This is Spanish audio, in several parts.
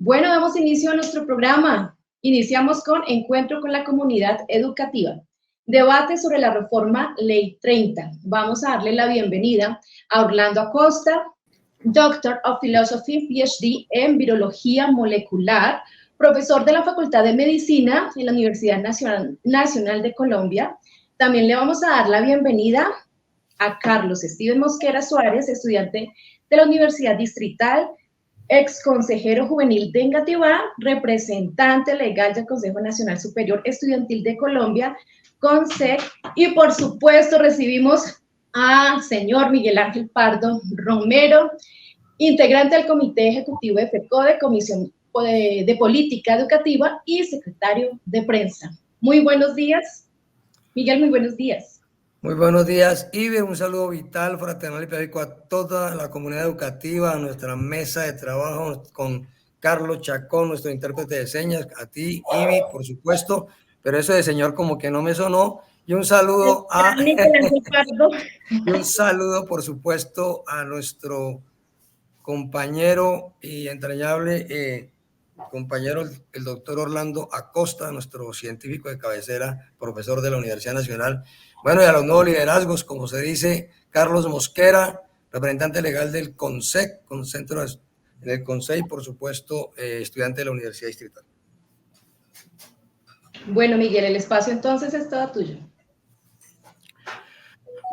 Bueno, damos inicio a nuestro programa. Iniciamos con Encuentro con la Comunidad Educativa. Debate sobre la reforma Ley 30. Vamos a darle la bienvenida a Orlando Acosta, Doctor of Philosophy, PhD en Virología Molecular, profesor de la Facultad de Medicina en la Universidad Nacional de Colombia. También le vamos a dar la bienvenida a Carlos Steven Mosquera Suárez, estudiante de la Universidad Distrital, ex consejero juvenil de Engativá, representante legal del Consejo Nacional Superior Estudiantil de Colombia, CONSEC, y por supuesto recibimos al señor Miguel Ángel Pardo Romero, integrante del Comité Ejecutivo de FECODE, Comisión de Política Educativa y secretario de prensa. Muy buenos días. Miguel, muy buenos días. Muy buenos días, Ibe. Un saludo vital, fraternal y periódico a toda la comunidad educativa, a nuestra mesa de trabajo con Carlos Chacón, nuestro intérprete de señas, a ti, Ibe, por supuesto, pero eso de señor como que no me sonó. Y un saludo y un saludo, por supuesto, a nuestro compañero y entrañable compañero, el doctor Orlando Acosta, nuestro científico de cabecera, profesor de la Universidad Nacional. Bueno, y a los nuevos liderazgos, como se dice, Carlos Mosquera, representante legal del CONSEC, con centro en el CONSEC, y por supuesto, estudiante de la Universidad Distrital. Bueno, Miguel, el espacio entonces es todo tuyo.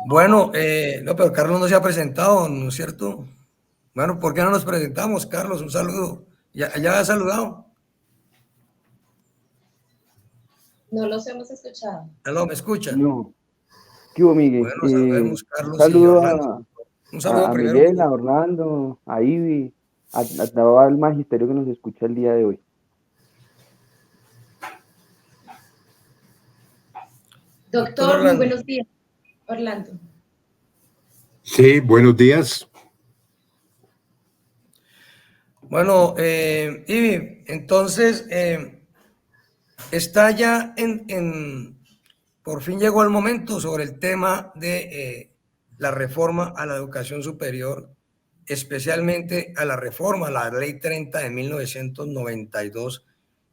Bueno, no, pero Carlos no se ha presentado, ¿no es cierto? Bueno, ¿por qué no nos presentamos, Carlos? Un saludo. ¿Ya ha saludado? No los hemos escuchado. ¿Aló, me escuchan? No. ¿Qué hubo, Miguel? Bueno, saludemos, Carlos. Un saludo y Orlando. Un saludo a primero. Miguel, a Orlando, a Ivy, a todo el magisterio que nos escucha el día de hoy. Doctor, muy buenos días. Orlando. Sí, buenos días. Bueno, Ivy, entonces, está ya por fin llegó el momento sobre el tema de la reforma a la educación superior, especialmente a la reforma a la Ley 30 de 1992,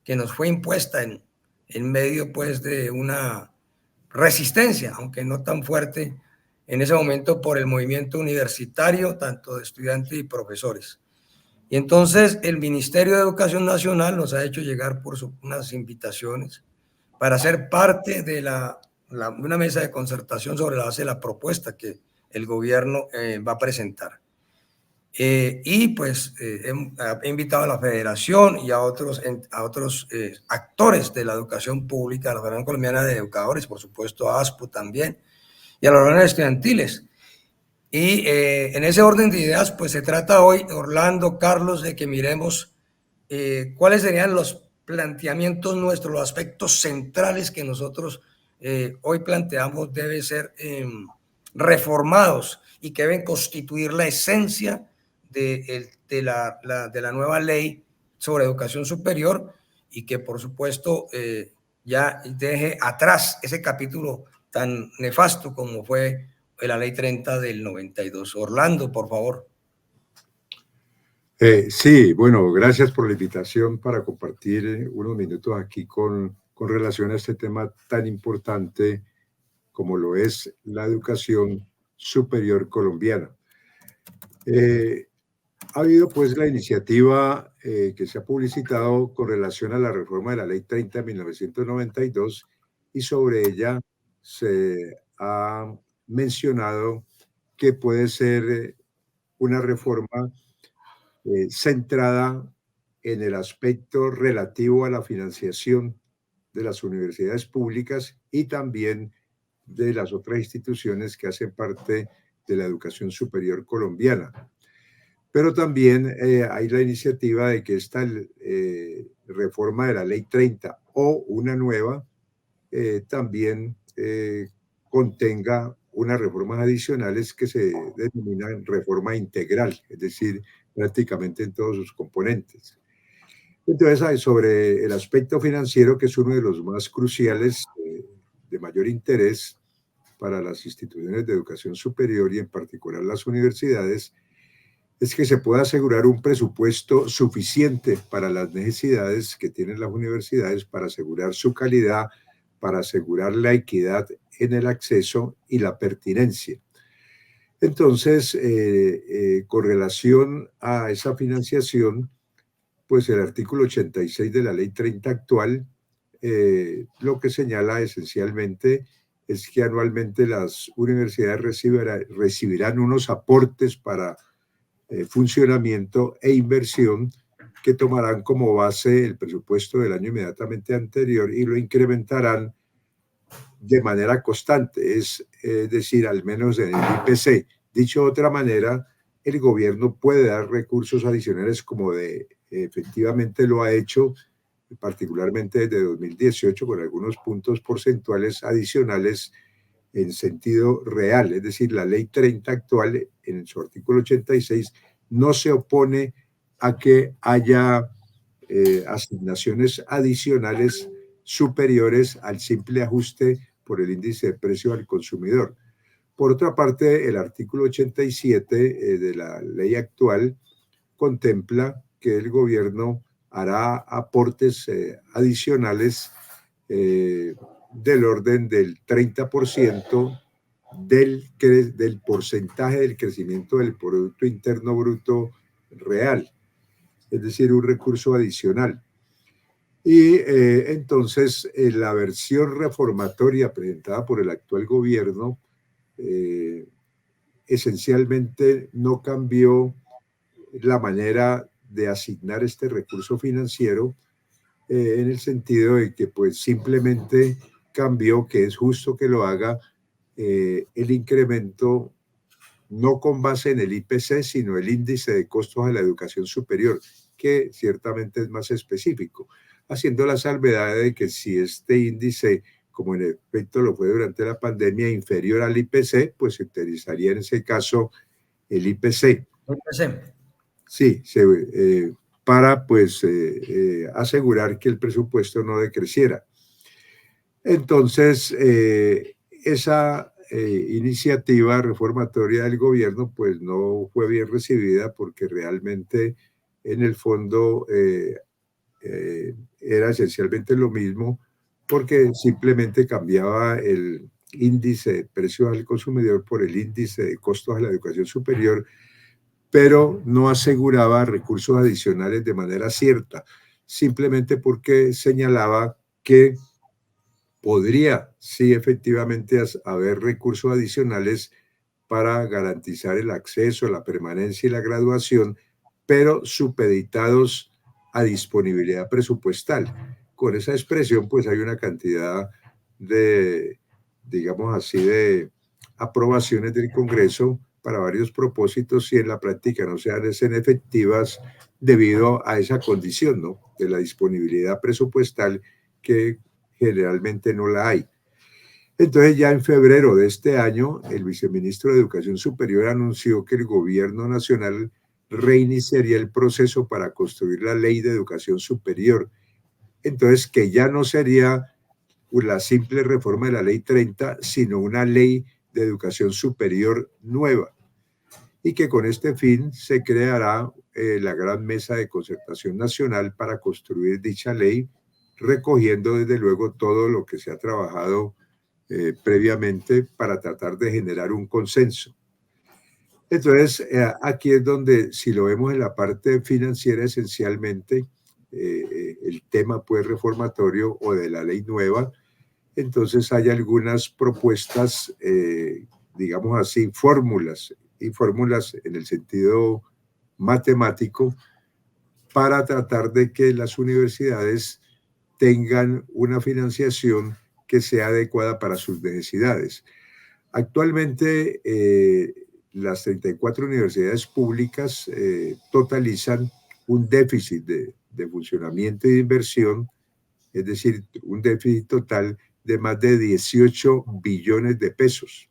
que nos fue impuesta en medio, pues, de una resistencia, aunque no tan fuerte en ese momento, por el movimiento universitario, tanto de estudiantes y profesores. Y entonces el Ministerio de Educación Nacional nos ha hecho llegar por unas invitaciones para ser parte de una mesa de concertación sobre la base de la propuesta que el gobierno va a presentar. Y pues he invitado a la Federación y a otros actores de la educación pública, a la Federación Colombiana de Educadores, por supuesto, a ASPO también, y a los órganos estudiantiles. Y en ese orden de ideas, pues se trata hoy, Orlando, Carlos, de que miremos cuáles serían los planteamientos nuestros, los aspectos centrales que nosotros hoy planteamos deben ser reformados y que deben constituir la esencia de la nueva ley sobre educación superior, y que por supuesto ya deje atrás ese capítulo tan nefasto como fue la Ley 30 del 92. Orlando, por favor. Sí, bueno, gracias por la invitación para compartir unos minutos aquí con relación a este tema tan importante como lo es la educación superior colombiana. Ha habido pues la iniciativa que se ha publicitado con relación a la reforma de la Ley 30 de 1992, y sobre ella se ha mencionado que puede ser una reforma centrada en el aspecto relativo a la financiación de las universidades públicas y también de las otras instituciones que hacen parte de la educación superior colombiana. Pero también hay la iniciativa de que esta reforma de la Ley 30 o una nueva también contenga unas reformas adicionales que se denominan reforma integral, es decir, prácticamente en todos sus componentes. Entonces, hay sobre el aspecto financiero, que es uno de los más cruciales, de mayor interés para las instituciones de educación superior y en particular las universidades. es que se pueda asegurar un presupuesto suficiente para las necesidades que tienen las universidades, para asegurar su calidad, para asegurar la equidad en el acceso y la pertinencia. Entonces, con relación a esa financiación, pues el artículo 86 de la Ley 30 actual, lo que señala esencialmente es que anualmente las universidades recibirán unos aportes para funcionamiento e inversión que tomarán como base el presupuesto del año inmediatamente anterior y lo incrementarán de manera constante, es decir, al menos en el IPC. Dicho de otra manera, el gobierno puede dar recursos adicionales como efectivamente lo ha hecho, particularmente desde 2018, con algunos puntos porcentuales adicionales en sentido real. Es decir, la Ley 30 actual, en su artículo 86, no se opone a que haya asignaciones adicionales superiores al simple ajuste por el índice de precio al consumidor. Por otra parte, el artículo 87 de la ley actual contempla que el gobierno hará aportes adicionales del orden del 30% del porcentaje del crecimiento del Producto Interno Bruto real, es decir, un recurso adicional. Y entonces la versión reformatoria presentada por el actual gobierno esencialmente no cambió la manera de asignar este recurso financiero en el sentido de que pues simplemente cambió, que es justo que lo haga, el incremento no con base en el IPC, sino el índice de costos de la educación superior, que ciertamente es más específico, haciendo la salvedad de que si este índice, como en efecto lo fue durante la pandemia, inferior al IPC, pues se utilizaría en ese caso el IPC. Sí, para pues asegurar que el presupuesto no decreciera. Entonces, esa iniciativa reformatoria del gobierno pues no fue bien recibida porque realmente en el fondo era esencialmente lo mismo, porque simplemente cambiaba el índice de precios al consumidor por el índice de costos de la educación superior, pero no aseguraba recursos adicionales de manera cierta, simplemente porque señalaba que podría, sí, efectivamente haber recursos adicionales para garantizar el acceso, la permanencia y la graduación, pero supeditados a disponibilidad presupuestal. Con esa expresión, pues hay una cantidad de, digamos así, de aprobaciones del Congreso para varios propósitos y en la práctica no sean efectivas debido a esa condición, ¿no?, de la disponibilidad presupuestal, que generalmente no la hay. Entonces, ya en febrero de este año, el viceministro de Educación Superior anunció que el gobierno nacional reiniciaría el proceso para construir la ley de educación superior. Entonces, que ya no sería la simple reforma de la ley 30, sino una ley de educación superior nueva. Y que con este fin se creará la gran mesa de concertación nacional para construir dicha ley, recogiendo desde luego todo lo que se ha trabajado previamente para tratar de generar un consenso. Entonces, aquí es donde, si lo vemos en la parte financiera, esencialmente, el tema pues reformatorio o de la ley nueva, entonces hay algunas propuestas, digamos así, fórmulas, y fórmulas en el sentido matemático, para tratar de que las universidades tengan una financiación que sea adecuada para sus necesidades. Actualmente, las 34 universidades públicas totalizan un déficit de funcionamiento y de inversión, es decir, un déficit total de más de 18 billones de pesos.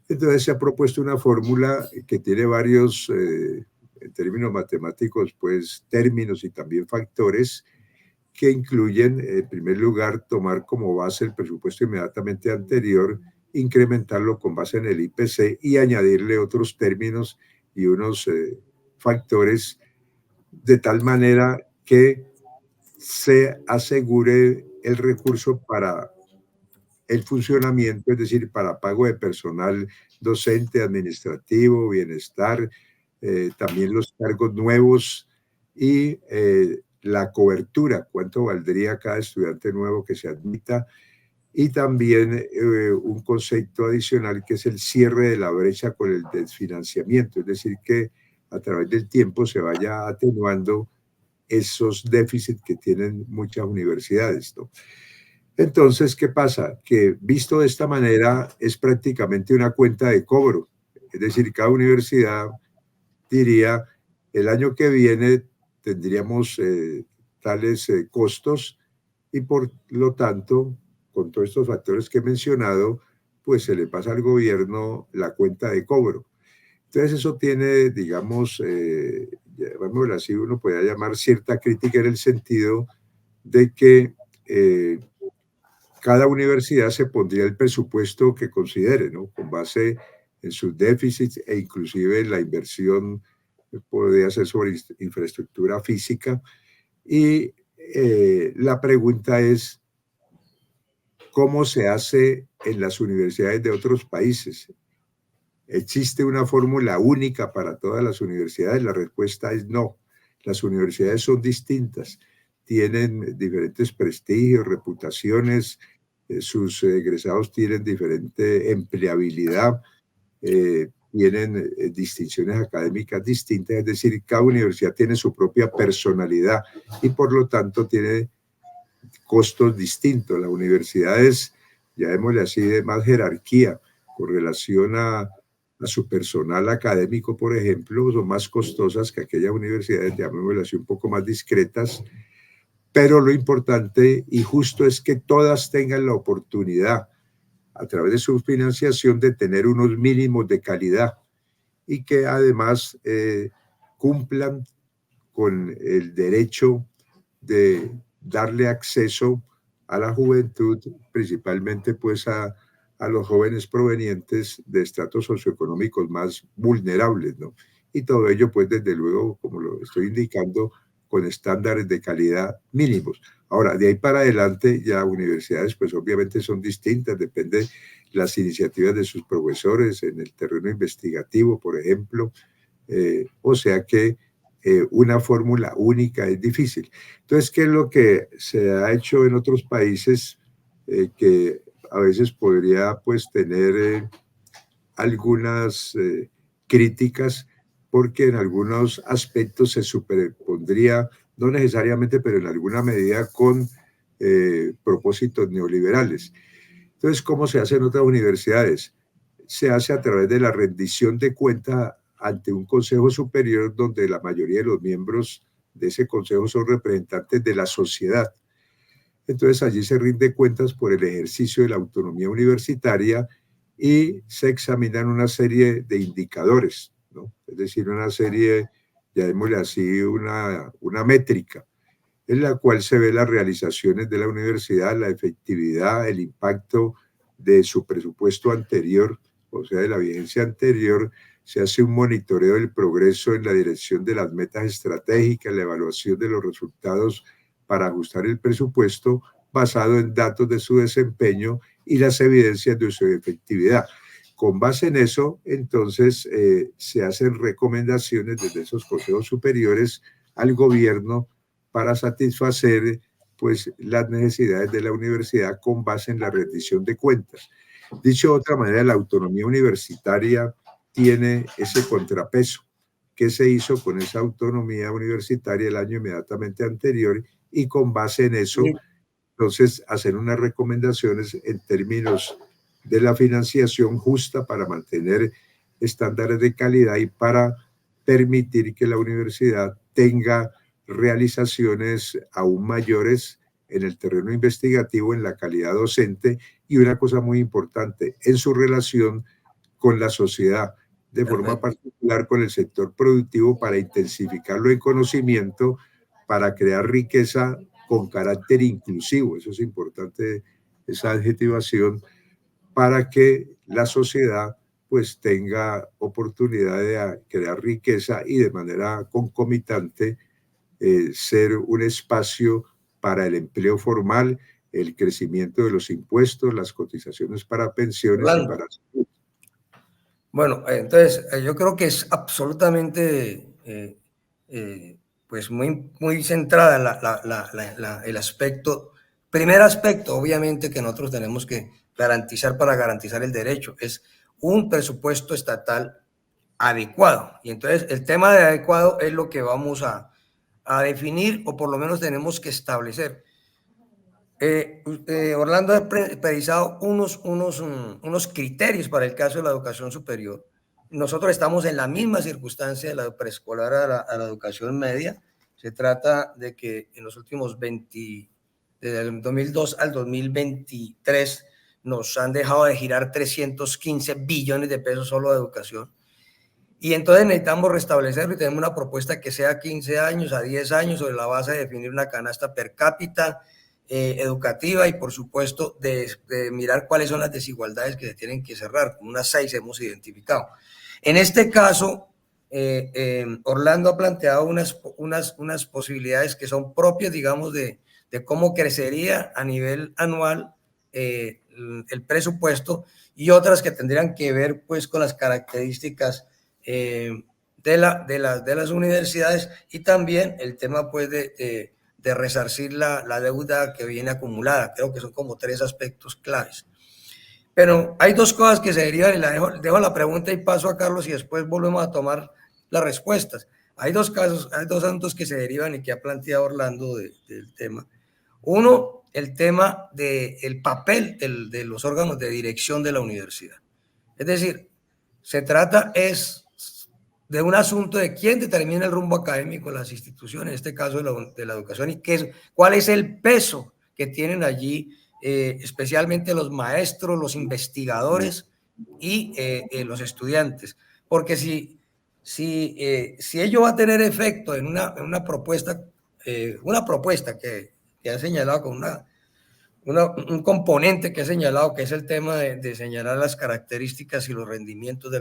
Entonces se ha propuesto una fórmula que tiene varios, en términos matemáticos, pues términos y también factores, que incluyen, en primer lugar, tomar como base el presupuesto inmediatamente anterior, incrementarlo con base en el IPC y añadirle otros términos y unos factores de tal manera que se asegure el recurso para el funcionamiento, es decir, para pago de personal docente, administrativo, bienestar, también los cargos nuevos y la cobertura, cuánto valdría cada estudiante nuevo que se admita, y también un concepto adicional que es el cierre de la brecha con el desfinanciamiento, es decir, que a través del tiempo se vaya atenuando esos déficits que tienen muchas universidades, ¿no? Entonces, ¿qué pasa? Que visto de esta manera es prácticamente una cuenta de cobro. Es decir, cada universidad diría, el año que viene tendríamos tales costos y por lo tanto, con todos estos factores que he mencionado, pues se le pasa al gobierno la cuenta de cobro. Entonces eso tiene, digamos, llamémoslo así, uno podría llamar cierta crítica en el sentido de que cada universidad se pondría el presupuesto que considere, ¿no? Con base en sus déficits e inclusive en la inversión podría ser sobre infraestructura física. Y la pregunta es, ¿cómo se hace en las universidades de otros países? ¿Existe una fórmula única para todas las universidades? La respuesta es no. Las universidades son distintas, tienen diferentes prestigios, reputaciones, sus egresados tienen diferente empleabilidad, tienen distinciones académicas distintas, es decir, cada universidad tiene su propia personalidad y por lo tanto tiene costos distintos. Las universidades, llamémosle así, de más jerarquía con relación a su personal académico, por ejemplo, son más costosas que aquellas universidades, llamémosle así, un poco más discretas, pero lo importante y justo es que todas tengan la oportunidad, a través de su financiación, de tener unos mínimos de calidad y que además cumplan con el derecho de darle acceso a la juventud, principalmente pues a los jóvenes provenientes de estratos socioeconómicos más vulnerables, ¿no? Y todo ello, pues desde luego, como lo estoy indicando, con estándares de calidad mínimos. Ahora, de ahí para adelante, ya universidades, pues obviamente son distintas, depende las iniciativas de sus profesores en el terreno investigativo, por ejemplo, o sea que una fórmula única es difícil. Entonces, ¿qué es lo que se ha hecho en otros países que a veces podría pues tener algunas críticas porque en algunos aspectos se superpondría, no necesariamente, pero en alguna medida con propósitos neoliberales? Entonces, ¿cómo se hace en otras universidades? Se hace a través de la rendición de cuenta ante un consejo superior donde la mayoría de los miembros de ese consejo son representantes de la sociedad. Entonces allí se rinde cuentas por el ejercicio de la autonomía universitaria y se examinan una serie de indicadores, ¿no? Es decir, una serie, llamémosle así, una métrica en la cual se ve las realizaciones de la universidad, la efectividad, el impacto de su presupuesto anterior, o sea, de la vigencia anterior. Se hace un monitoreo del progreso en la dirección de las metas estratégicas, la evaluación de los resultados para ajustar el presupuesto basado en datos de su desempeño y las evidencias de su efectividad. Con base en eso, entonces, se hacen recomendaciones desde esos consejos superiores al gobierno para satisfacer pues, las necesidades de la universidad con base en la rendición de cuentas. Dicho de otra manera, la autonomía universitaria tiene ese contrapeso. ¿Qué se hizo con esa autonomía universitaria el año inmediatamente anterior? Y con base en eso, entonces, hacer unas recomendaciones en términos de la financiación justa para mantener estándares de calidad y para permitir que la universidad tenga realizaciones aún mayores en el terreno investigativo, en la calidad docente y una cosa muy importante, en su relación con la sociedad, de forma particular con el sector productivo para intensificarlo en conocimiento, para crear riqueza con carácter inclusivo. Eso es importante, esa adjetivación, para que la sociedad pues tenga oportunidad de crear riqueza y de manera concomitante ser un espacio para el empleo formal, el crecimiento de los impuestos, las cotizaciones para pensiones y para salud. Bueno, entonces yo creo que es absolutamente pues muy centrada el aspecto, primer aspecto obviamente que nosotros tenemos que garantizar para garantizar el derecho, es un presupuesto estatal adecuado. Y entonces el tema de adecuado es lo que vamos a definir, o por lo menos tenemos que establecer. Orlando ha precisado unos criterios para el caso de la educación superior. Nosotros estamos en la misma circunstancia de la preescolar a la educación media. Se trata de que en los últimos desde el 2002 al 2023, nos han dejado de girar 315 billones de pesos solo de educación. Y entonces necesitamos restablecerlo y tenemos una propuesta que sea 15 años a 10 años sobre la base de definir una canasta per cápita educativa y por supuesto de mirar cuáles son las desigualdades que se tienen que cerrar, como unas 6 hemos identificado. En este caso, Orlando ha planteado unas posibilidades que son propias, digamos, de cómo crecería a nivel anual el presupuesto, y otras que tendrían que ver pues con las características de las universidades, y también el tema pues de resarcir la deuda que viene acumulada. Creo que son como 3 aspectos claves. Pero hay 2 cosas que se derivan, y dejo la pregunta y paso a Carlos y después volvemos a tomar las respuestas. Hay 2 asuntos que se derivan y que ha planteado Orlando del tema. Uno, el tema del papel de los órganos de dirección de la universidad. Es decir, se trata de un asunto de quién determina el rumbo académico de las instituciones, en este caso de la educación, y cuál es el peso que tienen allí, especialmente los maestros, los investigadores y los estudiantes. Porque si ello va a tener efecto en una propuesta que ha señalado con un componente que ha señalado, que es el tema de señalar las características y los rendimientos de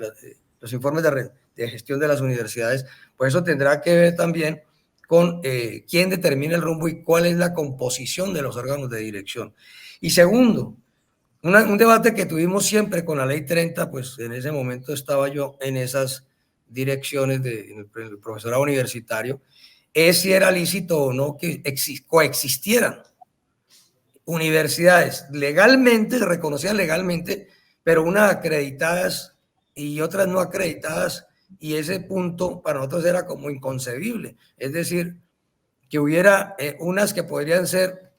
los informes de gestión de las universidades, pues eso tendrá que ver también con quién determina el rumbo y cuál es la composición de los órganos de dirección. Y segundo, un debate que tuvimos siempre con la Ley 30, pues en ese momento estaba yo en esas direcciones del profesorado universitario, es si era lícito o no que coexistieran universidades legalmente, reconocidas legalmente, pero unas acreditadas y otras no acreditadas, y ese punto para nosotros era como inconcebible. Es decir, que hubiera unas que podrían ser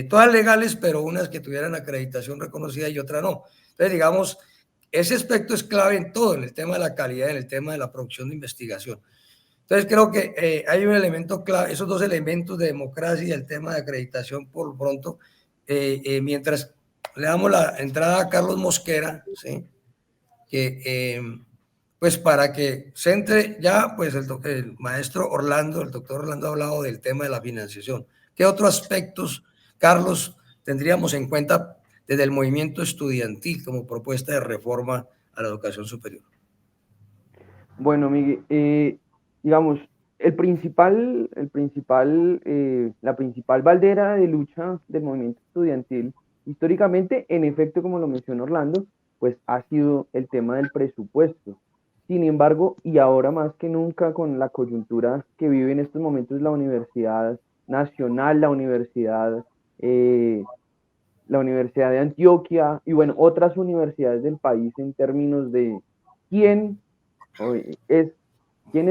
todas legales, pero unas que tuvieran acreditación reconocida y otras no. Entonces, digamos, ese aspecto es clave en todo, en el tema de la calidad, en el tema de la producción de investigación. Entonces, creo que hay un elemento clave, esos 2 elementos de democracia y el tema de acreditación por lo pronto. Mientras le damos la entrada a Carlos Mosquera, ¿sí? Pues para que centre ya, pues el maestro Orlando, el doctor Orlando ha hablado del tema de la financiación. ¿Qué otros aspectos, Carlos, tendríamos en cuenta desde el movimiento estudiantil como propuesta de reforma a la educación superior? Bueno, Miguel, digamos, la principal bandera de lucha del movimiento estudiantil, históricamente, en efecto, como lo mencionó Orlando, pues ha sido el tema del presupuesto. Sin embargo, y ahora más que nunca con la coyuntura que vive en estos momentos la Universidad Nacional, la Universidad de Antioquia y bueno, otras universidades del país, en términos de quiénes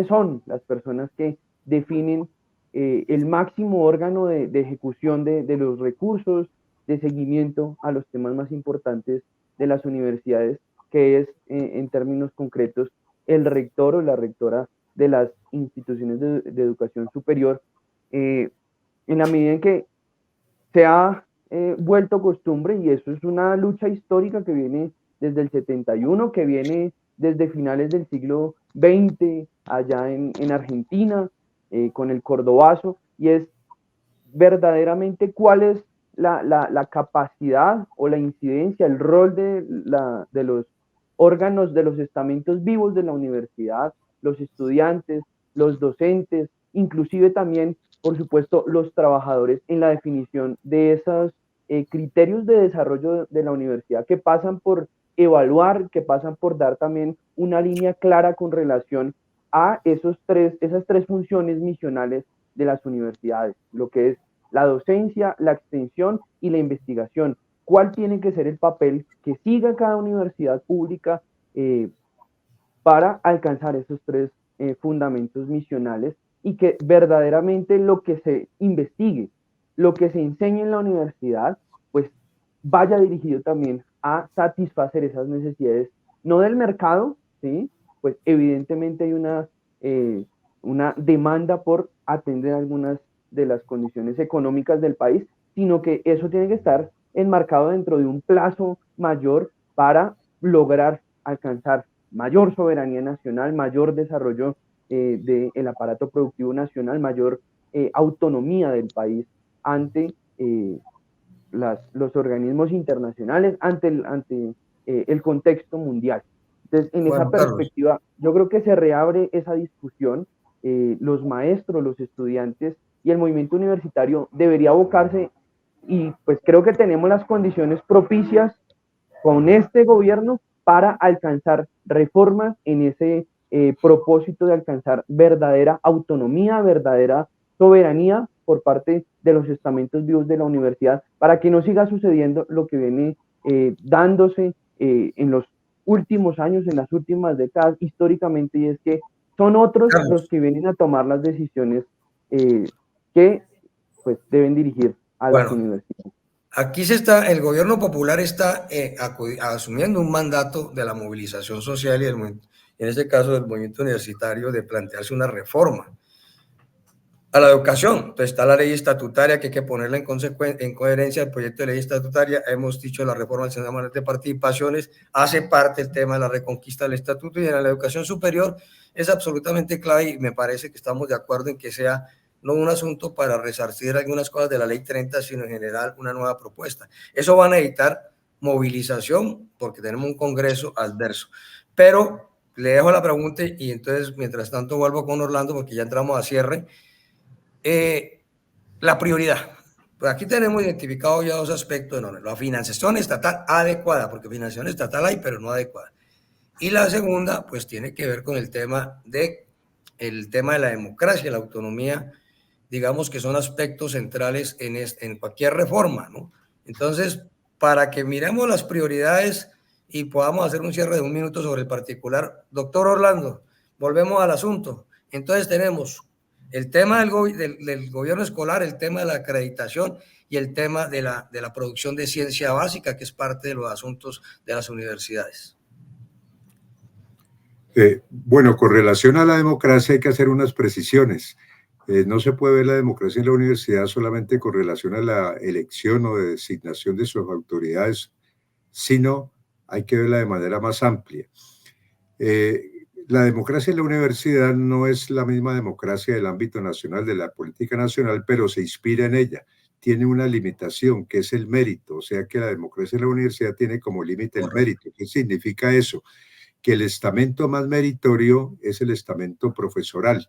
son las personas que definen el máximo órgano de ejecución de los recursos, de seguimiento a los temas más importantes de las universidades, que es en términos concretos el rector o la rectora de las instituciones de educación superior. En la medida en que se ha vuelto costumbre, y eso es una lucha histórica que viene desde el 71, que viene desde finales del siglo XX, allá en Argentina, con el Cordobazo, y es verdaderamente cuál es la capacidad o la incidencia, el rol de los órganos de los estamentos vivos de la universidad, los estudiantes, los docentes, inclusive también, por supuesto, los trabajadores en la definición de esos criterios de desarrollo de la universidad que pasan por evaluar, que pasan por dar también una línea clara con relación a esas tres funciones misionales de las universidades, lo que es la docencia, la extensión y la investigación. ¿Cuál tiene que ser el papel que siga cada universidad pública para alcanzar esos tres fundamentos misionales y que verdaderamente lo que se investigue, lo que se enseñe en la universidad, pues vaya dirigido también a satisfacer esas necesidades, no del mercado, ¿sí? Pues evidentemente hay una demanda por atender algunas de las condiciones económicas del país, sino que eso tiene que estar enmarcado dentro de un plazo mayor para lograr alcanzar mayor soberanía nacional, mayor desarrollo del aparato productivo nacional, mayor autonomía del país ante los organismos internacionales, ante el contexto mundial. Entonces, en esa perspectiva, yo creo que se reabre esa discusión. Los maestros, los estudiantes y el movimiento universitario debería abocarse, y pues creo que tenemos las condiciones propicias con este gobierno para alcanzar reformas en ese propósito de alcanzar verdadera autonomía, verdadera soberanía por parte de los estamentos vivos de la universidad, para que no siga sucediendo lo que viene dándose en los últimos años, en las últimas décadas históricamente, y es que son otros los que vienen a tomar las decisiones que pues deben dirigir a las universidades. Aquí el gobierno popular está asumiendo un mandato de la movilización social y en este caso del movimiento universitario, de plantearse una reforma a la educación. Entonces está la ley estatutaria que hay que ponerla en coherencia al proyecto de ley estatutaria. Hemos dicho la reforma del sistema de participaciones, hace parte el tema de la reconquista del estatuto, y en la educación superior es absolutamente clave, y me parece que estamos de acuerdo en que sea no un asunto para resarcir algunas cosas de la ley 30, sino en general una nueva propuesta. Eso va a necesitar movilización porque tenemos un congreso adverso. Pero le dejo la pregunta y entonces mientras tanto vuelvo con Orlando porque ya entramos a cierre. La prioridad. Pues aquí tenemos identificado ya dos aspectos. No, la financiación estatal adecuada, porque financiación estatal hay, pero no adecuada. Y la segunda, pues tiene que ver con el tema de la democracia, la autonomía, digamos que son aspectos centrales en cualquier reforma, ¿no? Entonces, para que miremos las prioridades y podamos hacer un cierre de 1 minuto sobre el particular, doctor Orlando, volvemos al asunto. Entonces tenemos el tema del gobierno escolar, el tema de la acreditación y el tema de la producción de ciencia básica, que es parte de los asuntos de las universidades. Bueno, con relación a la democracia hay que hacer unas precisiones. No se puede ver la democracia en la universidad solamente con relación a la elección o de designación de sus autoridades, sino hay que verla de manera más amplia. La democracia en la universidad no es la misma democracia del ámbito nacional, de la política nacional, pero se inspira en ella. Tiene una limitación, que es el mérito, o sea que la democracia en la universidad tiene como límite el mérito. ¿Qué significa eso? Que el estamento más meritorio es el estamento profesoral.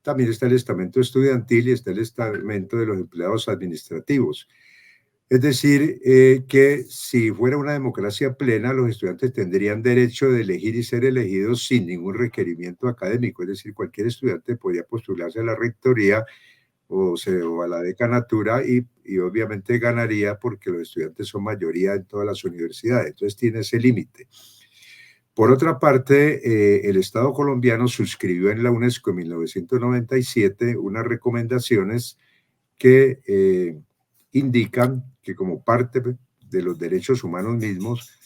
También está el estamento estudiantil y está el estamento de los empleados administrativos. Es decir, que si fuera una democracia plena, los estudiantes tendrían derecho de elegir y ser elegidos sin ningún requerimiento académico. Es decir, cualquier estudiante podría postularse a la rectoría o a la decanatura y obviamente ganaría porque los estudiantes son mayoría en todas las universidades. Entonces tiene ese límite. Por otra parte, el Estado colombiano suscribió en la UNESCO en 1997 unas recomendaciones que indican que como parte de los derechos humanos mismos,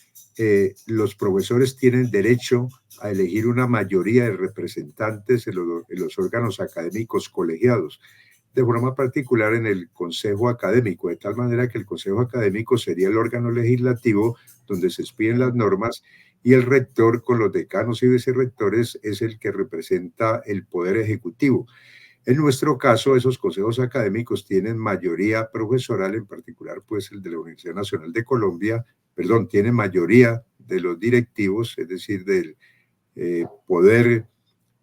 los profesores tienen derecho a elegir una mayoría de representantes en los órganos académicos colegiados, de forma particular en el Consejo Académico, de tal manera que el Consejo Académico sería el órgano legislativo donde se expiden las normas, y el rector con los decanos y vicerrectores es el que representa el poder ejecutivo. En nuestro caso, esos consejos académicos tienen mayoría profesoral, en particular pues el de la Universidad Nacional de Colombia, tiene mayoría de los directivos, es decir, del poder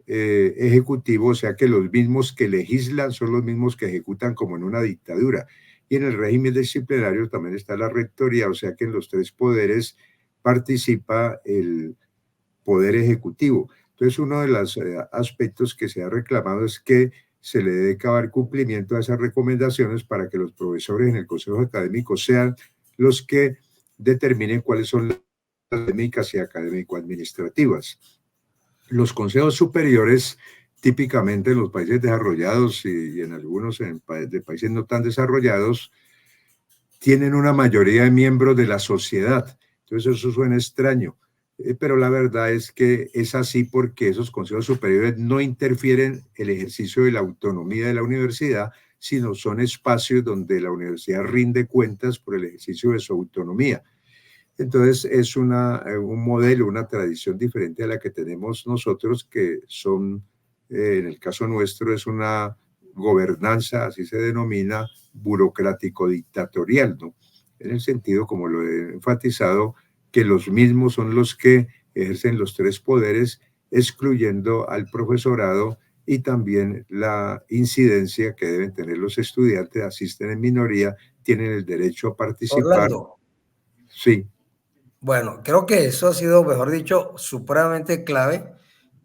ejecutivo, o sea que los mismos que legislan son los mismos que ejecutan como en una dictadura. Y en el régimen disciplinario también está la rectoría, o sea que en los tres poderes participa el poder ejecutivo. Entonces, uno de los aspectos que se ha reclamado es que se le debe dar cumplimiento a esas recomendaciones para que los profesores en el consejo académico sean los que determinen cuáles son las académicas y académico-administrativas. Los consejos superiores, típicamente en los países desarrollados y en algunos de países no tan desarrollados, tienen una mayoría de miembros de la sociedad. Entonces eso suena extraño, pero la verdad es que es así porque esos consejos superiores no interfieren en el ejercicio de la autonomía de la universidad, sino son espacios donde la universidad rinde cuentas por el ejercicio de su autonomía. Entonces es un modelo, una tradición diferente a la que tenemos nosotros, que son, en el caso nuestro, es una gobernanza, así se denomina, burocrático-dictatorial, ¿no? En el sentido, como lo he enfatizado, que los mismos son los que ejercen los tres poderes, excluyendo al profesorado y también la incidencia que deben tener los estudiantes, asisten en minoría, tienen el derecho a participar. Orlando. Sí. Bueno, creo que eso ha sido, mejor dicho, supremamente clave.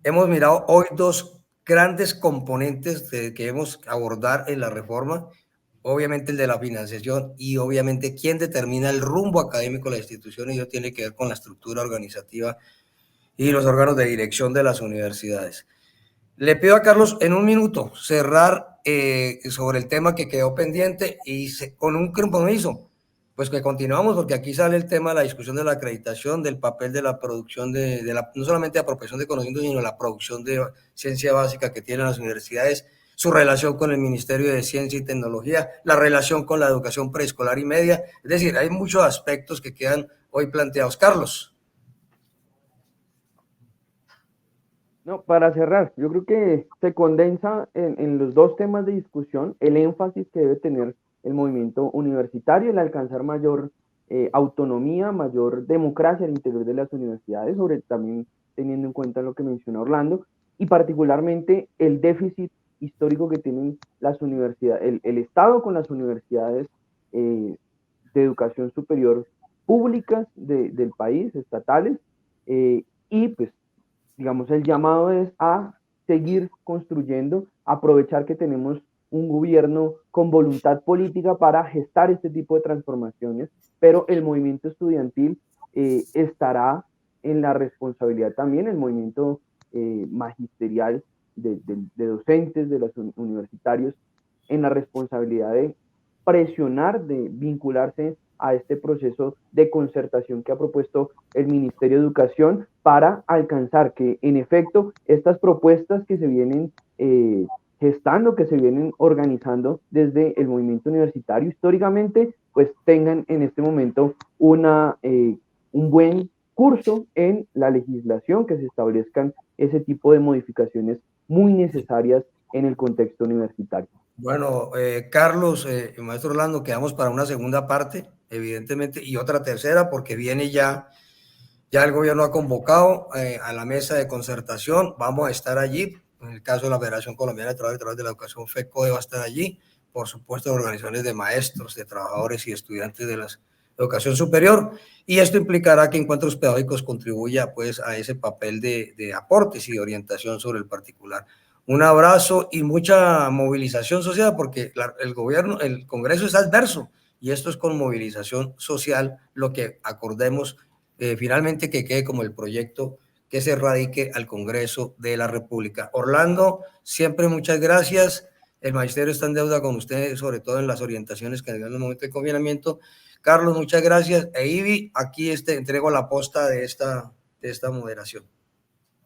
Hemos mirado hoy dos grandes componentes que debemos abordar en la reforma. Obviamente el de la financiación y obviamente quién determina el rumbo académico de la institución, y eso tiene que ver con la estructura organizativa y los órganos de dirección de las universidades. Le pido a Carlos en un minuto cerrar sobre el tema que quedó pendiente y con un compromiso, pues que continuamos, porque aquí sale el tema de la discusión de la acreditación, del papel de la producción, no solamente la apropiación de conocimientos, sino la producción de ciencia básica que tienen las universidades, su relación con el Ministerio de Ciencia y Tecnología, la relación con la educación preescolar y media. Es decir, hay muchos aspectos que quedan hoy planteados. Carlos. No, para cerrar, yo creo que se condensa en los dos temas de discusión el énfasis que debe tener el movimiento universitario, el alcanzar mayor autonomía, mayor democracia al interior de las universidades, sobre también teniendo en cuenta lo que menciona Orlando, y particularmente el déficit histórico que tienen las universidades, el Estado con las universidades de educación superior públicas del país, estatales, y pues digamos, el llamado es a seguir construyendo, aprovechar que tenemos un gobierno con voluntad política para gestar este tipo de transformaciones, pero el movimiento estudiantil estará en la responsabilidad también, el movimiento magisterial de docentes, de los universitarios, en la responsabilidad de presionar, de vincularse a este proceso de concertación que ha propuesto el Ministerio de Educación para alcanzar que, en efecto, estas propuestas que se vienen gestando, que se vienen organizando desde el movimiento universitario históricamente, pues tengan en este momento un buen curso en la legislación, que se establezcan ese tipo de modificaciones muy necesarias en el contexto universitario. Bueno, Carlos, maestro Orlando, quedamos para una segunda parte, evidentemente, y otra tercera, porque viene ya el gobierno ha convocado a la mesa de concertación, vamos a estar allí, en el caso de la Federación Colombiana de Trabajo y Trabajo de la Educación, FECODE va a estar allí, por supuesto, organizaciones de maestros, de trabajadores y estudiantes de la educación superior, y esto implicará que Encuentros Pedagógicos contribuya pues a ese papel de aportes y de orientación sobre el particular. Un abrazo y mucha movilización social, porque el gobierno, el Congreso es adverso, y esto es con movilización social lo que acordemos finalmente, que quede como el proyecto que se radique al Congreso de la República. Orlando, siempre muchas gracias. El magisterio está en deuda con ustedes, sobre todo en las orientaciones que en el momento de confinamiento. Carlos, muchas gracias. E Ivy, aquí entrego la posta de esta moderación.